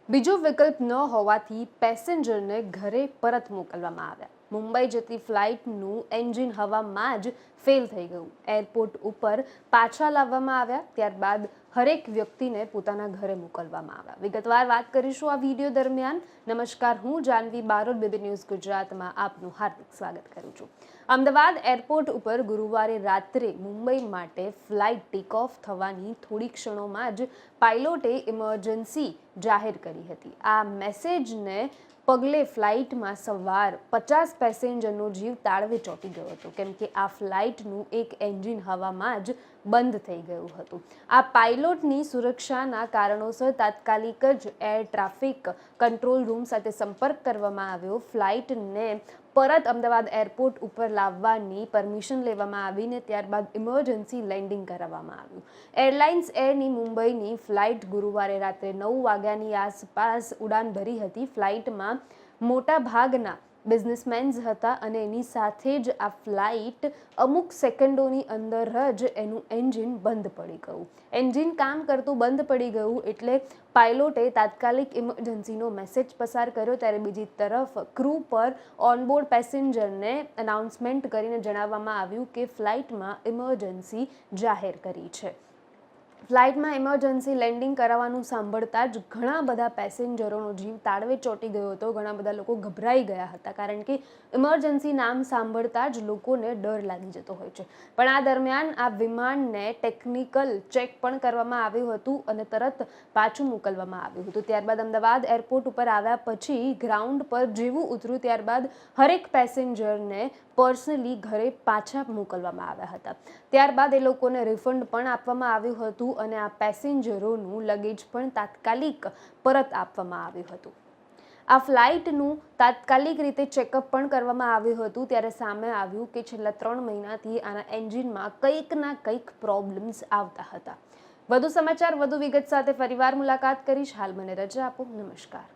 બીજો વિકલ્પ ન હોવાથી પેસેન્જરને ઘરે પરત મોકલવામાં આવ્યા. મુંબઈ જતી ફ્લાઇટનું એન્જિન હવામાં જ ફેલ થઈ ગયું. એરપોર્ટ ઉપર પાછા લાવવામાં આવ્યા. ત્યારબાદ હરેક વ્યક્તિને પોતાના ઘરે મોકલવામાં આવ્યા. વિગતવાર વાત કરીશું આ વિડીયો દરમિયાન. નમસ્કાર, હું જાનવી બારોટ, બીબી ન્યૂઝ ગુજરાતમાં આપનું હાર્દિક સ્વાગત કરું છું. અમદાવાદ એરપોર્ટ ઉપર ગુરુવારે રાત્રે મુંબઈ માટે ફ્લાઇટ ટેક ઓફ થવાની થોડી ક્ષણોમાં જ પાયલોટે ઇમરજન્સી જાહેર કરી હતી. આ મેસેજને પગલે ફ્લાઇટમાં સવાર 50 પેસેન્જરનો જીવ તાળવે ચોંટી ગયો હતો, કેમ કે આ ફ્લાઇટનું એક એન્જિન હવામાં જ બંધ થઈ ગયું હતું. આ પાયલોટની સુરક્ષાના કારણોસર તાત્કાલિક જ એર ટ્રાફિક કંટ્રોલ રૂમ સાથે સંપર્ક કરવામાં આવ્યો. ફ્લાઇટને પરત અમદાવાદ એરપોર્ટ ઉપર લાવવાની પરમિશન લેવામાં આવીને ત્યારબાદ ઇમરજન્સી લેન્ડિંગ કરાવવામાં આવ્યું. એરલાઇન્સ એરની મુંબઈની ફ્લાઇટ ગુરુવારે રાત્રે 9 વાગ્યાની આસપાસ ઉડાન ભરી હતી. ફ્લાઇટમાં મોટા ભાગના બિઝનેસમેન્સ હતા અને એની સાથે જ આ ફ્લાઇટ અમુક સેકન્ડોની અંદર જ એનું એન્જિન બંધ પડી ગયું. એન્જિન કામ કરતું બંધ પડી ગયું એટલે પાયલોટે તાત્કાલિક ઇમરજન્સીનો મેસેજ પસાર કર્યો. ત્યારે બીજી તરફ ક્રૂ પર ઓનબોર્ડ પેસેન્જરને અનાઉન્સમેન્ટ કરીને જણાવવામાં આવ્યું કે ફ્લાઇટમાં ઇમરજન્સી જાહેર કરી છે. ફ્લાઇટમાં ઇમરજન્સી લેન્ડિંગ કરાવવાનું સાંભળતા જ ઘણા બધા પેસેન્જરોનો જીવ તાળવે ચોંટી ગયો હતો. ઘણા બધા લોકો ગભરાઈ ગયા હતા, કારણ કે ઇમરજન્સી નામ સાંભળતા જ લોકોને ડર લાગી જતો હોય છે. પણ આ દરમિયાન આ વિમાનને ટેકનિકલ ચેક પણ કરવામાં આવ્યું હતું અને તરત પાછું મોકલવામાં આવ્યું હતું. ત્યારબાદ અમદાવાદ એરપોર્ટ ઉપર આવ્યા પછી ગ્રાઉન્ડ પર જેવું ઉતર્યું ત્યારબાદ હરેક પેસેન્જરને પર્સનલી ઘરે પાછા મોકલવામાં આવ્યા હતા. ત્યારબાદ એ લોકોને રિફંડ પણ આપવામાં આવ્યું હતું અને આ પેસેન્જરોનું લગેજ પણ તાત્કાલિક પરત આપવામાં આવ્યું હતું. આ ફ્લાઇટનું તાત્કાલિક રીતે ચેકઅપ પણ કરવામાં આવ્યું હતું. ત્યારે સામે આવ્યું કે છેલ્લા 3 મહિનાથી આના એન્જિનમાં કંઈક ના કંઈક પ્રોબ્લેમ્સ આવતા હતા. વધુ સમાચાર, વધુ વિગત સાથે ફરીવાર મુલાકાત કરીશ. હાલ મને રજા આપો. નમસ્કાર.